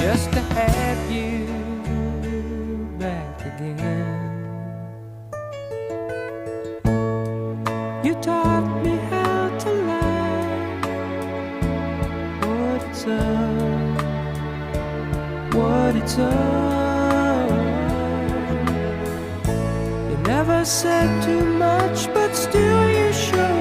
just to have you back again. You taught me how to love, what it's up. You never said too much, but still you showed